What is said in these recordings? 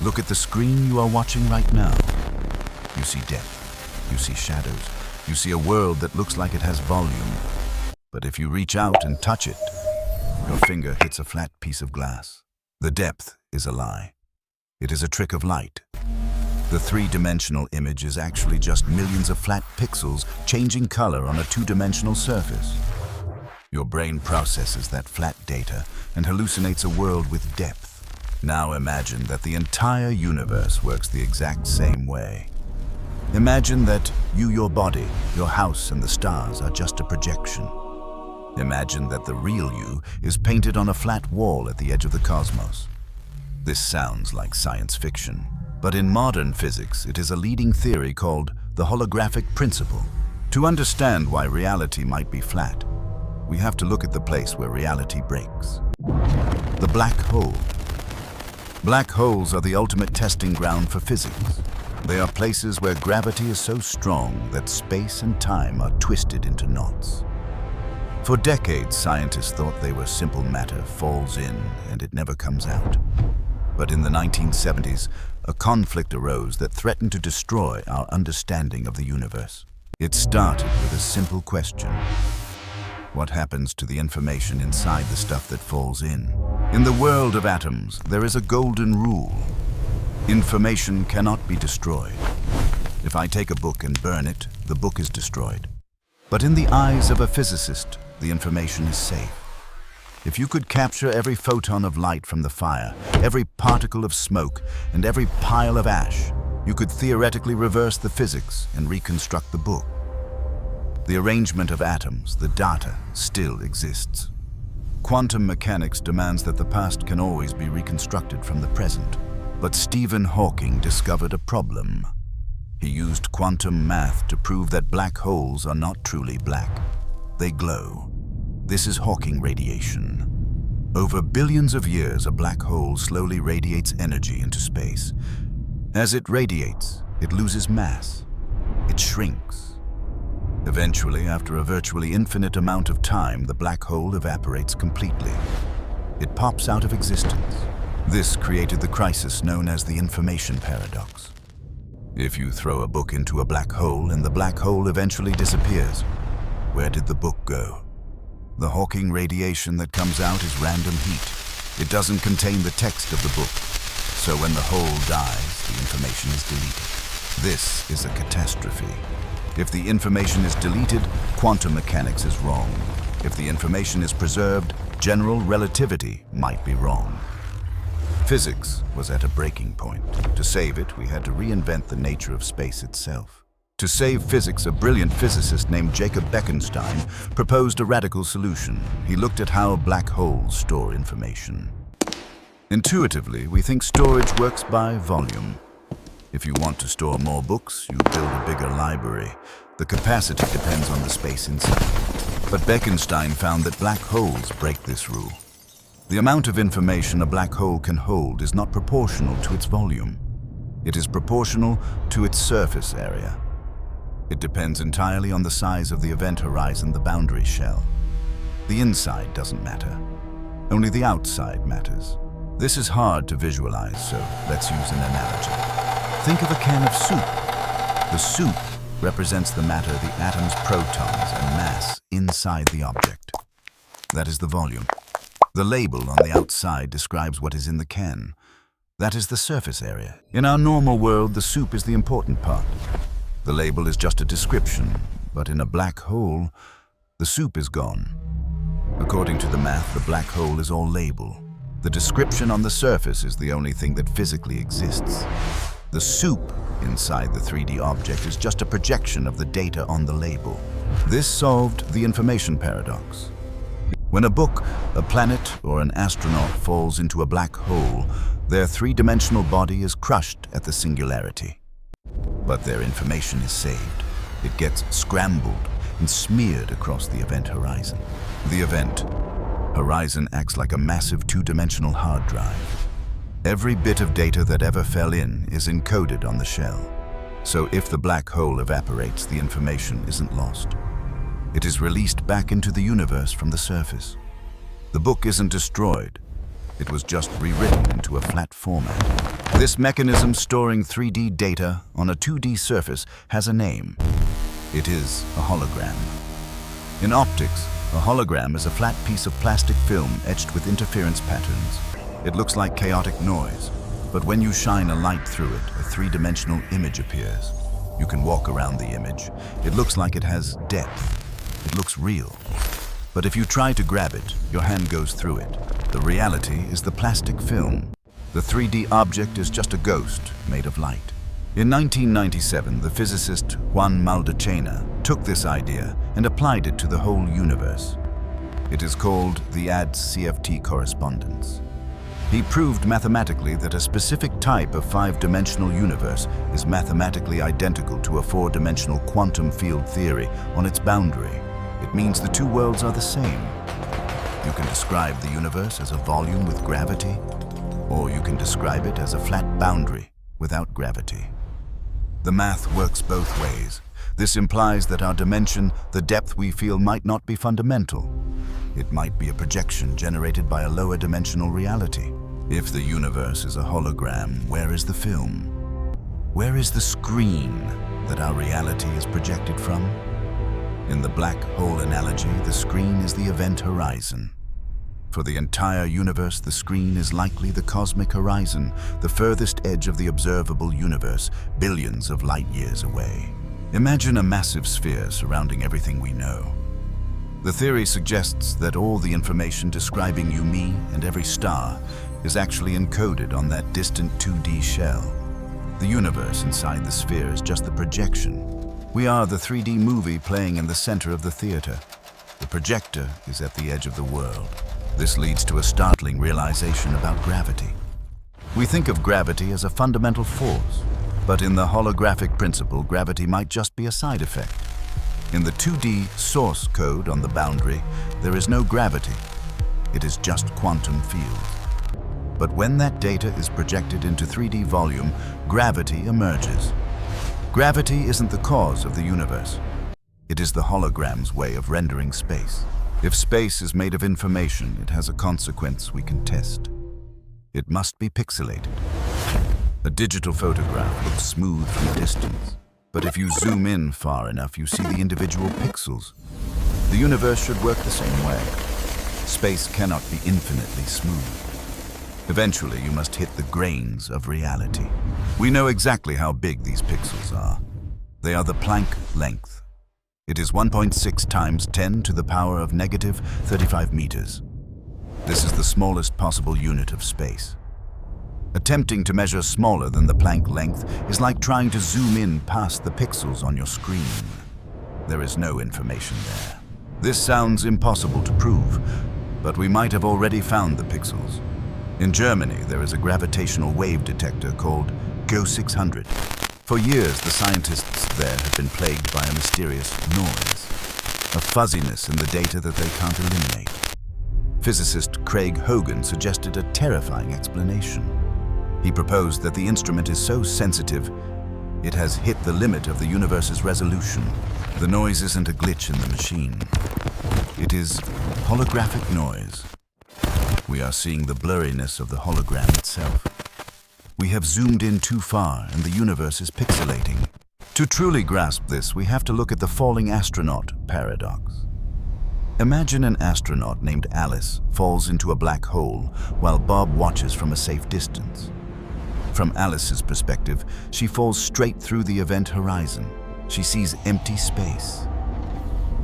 Look at the screen you are watching right now. You see depth, you see shadows, you see a world that looks like it has volume. But if you reach out and touch it, your finger hits a flat piece of glass. The depth is a lie. It is a trick of light. The three-dimensional image is actually just millions of flat pixels changing color on a two-dimensional surface. Your brain processes that flat data and hallucinates a world with depth. Now imagine that the entire universe works the exact same way. Imagine that you, your body, your house, and the stars are just a projection. Imagine that the real you is painted on a flat wall at the edge of the cosmos. This sounds like science fiction, but in modern physics it is a leading theory called the holographic principle. To understand why reality might be flat, we have to look at the place where reality breaks. The black hole. Black holes are the ultimate testing ground for physics. They are places where gravity is so strong that space and time are twisted into knots. For decades, scientists thought they were simple matter, falls in and it never comes out. But in the 1970s, a conflict arose that threatened to destroy our understanding of the universe. It started with a simple question. What happens to the information inside the stuff that falls in? In the world of atoms, there is a golden rule. Information cannot be destroyed. If I take a book and burn it, the book is destroyed. But in the eyes of a physicist, the information is safe. If you could capture every photon of light from the fire, every particle of smoke, and every pile of ash, you could theoretically reverse the physics and reconstruct the book. The arrangement of atoms, the data, still exists. Quantum mechanics demands that the past can always be reconstructed from the present. But Stephen Hawking discovered a problem. He used quantum math to prove that black holes are not truly black. They glow. This is Hawking radiation. Over billions of years, a black hole slowly radiates energy into space. As it radiates, it loses mass. It shrinks. Eventually, after a virtually infinite amount of time, the black hole evaporates completely. It pops out of existence. This created the crisis known as the information paradox. If you throw a book into a black hole and the black hole eventually disappears, where did the book go? The Hawking radiation that comes out is random heat. It doesn't contain the text of the book. So when the hole dies, the information is deleted. This is a catastrophe. If the information is deleted, quantum mechanics is wrong. If the information is preserved, general relativity might be wrong. Physics was at a breaking point. To save it, we had to reinvent the nature of space itself. To save physics, a brilliant physicist named Jacob Bekenstein proposed a radical solution. He looked at how black holes store information. Intuitively, we think storage works by volume. If you want to store more books, you build a bigger library. The capacity depends on the space inside. But Bekenstein found that black holes break this rule. The amount of information a black hole can hold is not proportional to its volume. It is proportional to its surface area. It depends entirely on the size of the event horizon, the boundary shell. The inside doesn't matter. Only the outside matters. This is hard to visualize, so let's use an analogy. Think of a can of soup. The soup represents the matter, the atom's protons and mass inside the object. That is the volume. The label on the outside describes what is in the can. That is the surface area. In our normal world, the soup is the important part. The label is just a description, but in a black hole, the soup is gone. According to the math, the black hole is all label. The description on the surface is the only thing that physically exists. The soup inside the 3D object is just a projection of the data on the label. This solved the information paradox. When a book, a planet, or an astronaut falls into a black hole, their three-dimensional body is crushed at the singularity. But their information is saved. It gets scrambled and smeared across the event horizon. The event horizon acts like a massive two-dimensional hard drive. Every bit of data that ever fell in is encoded on the shell. So if the black hole evaporates, the information isn't lost. It is released back into the universe from the surface. The book isn't destroyed. It was just rewritten into a flat format. This mechanism storing 3D data on a 2D surface has a name. It is a hologram. In optics, a hologram is a flat piece of plastic film etched with interference patterns. It looks like chaotic noise, but when you shine a light through it, a three-dimensional image appears. You can walk around the image. It looks like it has depth. It looks real. But if you try to grab it, your hand goes through it. The reality is the plastic film. The 3D object is just a ghost made of light. In 1997, the physicist Juan Maldacena took this idea and applied it to the whole universe. It is called the AD-CFT correspondence. He proved mathematically that a specific type of five-dimensional universe is mathematically identical to a four-dimensional quantum field theory on its boundary. It means the two worlds are the same. You can describe the universe as a volume with gravity, or you can describe it as a flat boundary without gravity. The math works both ways. This implies that our dimension, the depth we feel, might not be fundamental. It might be a projection generated by a lower dimensional reality. If the universe is a hologram, where is the film? Where is the screen that our reality is projected from? In the black hole analogy, the screen is the event horizon. For the entire universe, the screen is likely the cosmic horizon, the furthest edge of the observable universe, billions of light years away. Imagine a massive sphere surrounding everything we know. The theory suggests that all the information describing you, me, and every star is actually encoded on that distant 2D shell. The universe inside the sphere is just the projection. We are the 3D movie playing in the center of the theater. The projector is at the edge of the world. This leads to a startling realization about gravity. We think of gravity as a fundamental force, but in the holographic principle, gravity might just be a side effect. In the 2D source code on the boundary, there is no gravity. It is just quantum field. But when that data is projected into 3D volume, gravity emerges. Gravity isn't the cause of the universe. It is the hologram's way of rendering space. If space is made of information, it has a consequence we can test. It must be pixelated. A digital photograph looks smooth from a distance. But if you zoom in far enough, you see the individual pixels. The universe should work the same way. Space cannot be infinitely smooth. Eventually, you must hit the grains of reality. We know exactly how big these pixels are. They are the Planck length. It is 1.6 times 10 to the power of negative 35 meters. This is the smallest possible unit of space. Attempting to measure smaller than the Planck length is like trying to zoom in past the pixels on your screen. There is no information there. This sounds impossible to prove, but we might have already found the pixels. In Germany, there is a gravitational wave detector called Go600. For years, the scientists there have been plagued by a mysterious noise, a fuzziness in the data that they can't eliminate. Physicist Craig Hogan suggested a terrifying explanation. He proposed that the instrument is so sensitive, it has hit the limit of the universe's resolution. The noise isn't a glitch in the machine. It is holographic noise. We are seeing the blurriness of the hologram itself. We have zoomed in too far and the universe is pixelating. To truly grasp this, we have to look at the falling astronaut paradox. Imagine an astronaut named Alice falls into a black hole while Bob watches from a safe distance. From Alice's perspective, she falls straight through the event horizon. She sees empty space.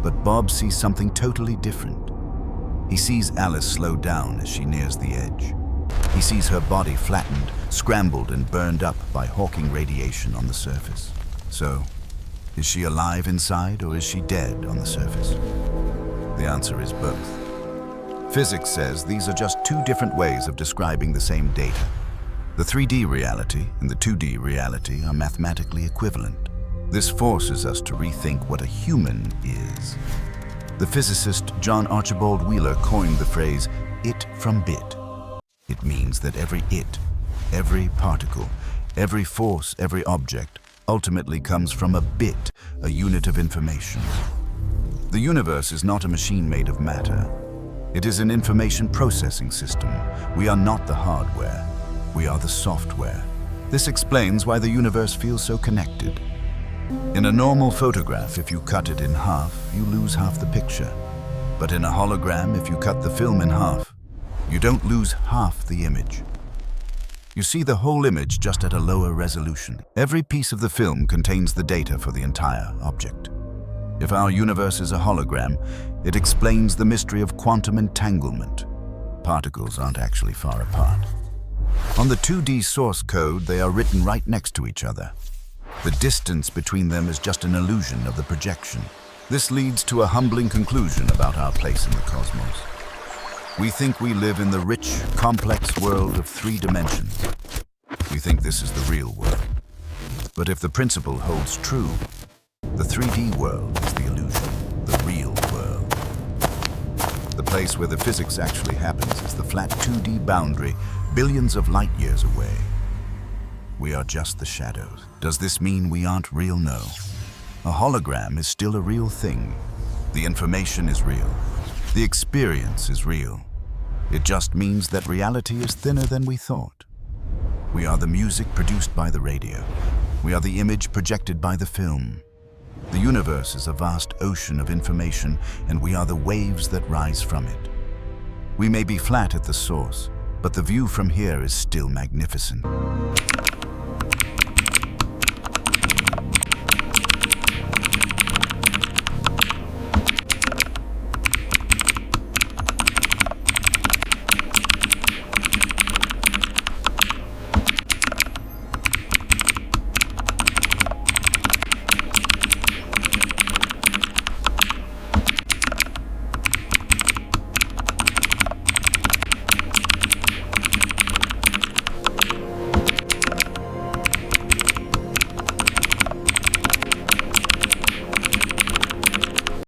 But Bob sees something totally different. He sees Alice slow down as she nears the edge. He sees her body flattened, scrambled, and burned up by Hawking radiation on the surface. So, is she alive inside or is she dead on the surface? The answer is both. Physics says these are just two different ways of describing the same data. The 3D reality and the 2D reality are mathematically equivalent. This forces us to rethink what a human is. The physicist John Archibald Wheeler coined the phrase, "it from bit." It means that every it, every particle, every force, every object, ultimately comes from a bit, a unit of information. The universe is not a machine made of matter. It is an information processing system. We are not the hardware. We are the software. This explains why the universe feels so connected. In a normal photograph, if you cut it in half, you lose half the picture. But in a hologram, if you cut the film in half, you don't lose half the image. You see the whole image just at a lower resolution. Every piece of the film contains the data for the entire object. If our universe is a hologram, it explains the mystery of quantum entanglement. Particles aren't actually far apart. On the 2D source code, they are written right next to each other. The distance between them is just an illusion of the projection. This leads to a humbling conclusion about our place in the cosmos. We think we live in the rich, complex world of 3 dimensions. We think this is the real world. But if the principle holds true, the 3D world is the illusion, the real world. The place where the physics actually happens is the flat 2D boundary, billions of light years away. We are just the shadows. Does this mean we aren't real? No. A hologram is still a real thing. The information is real. The experience is real. It just means that reality is thinner than we thought. We are the music produced by the radio. We are the image projected by the film. The universe is a vast ocean of information, and we are the waves that rise from it. We may be flat at the source, but the view from here is still magnificent.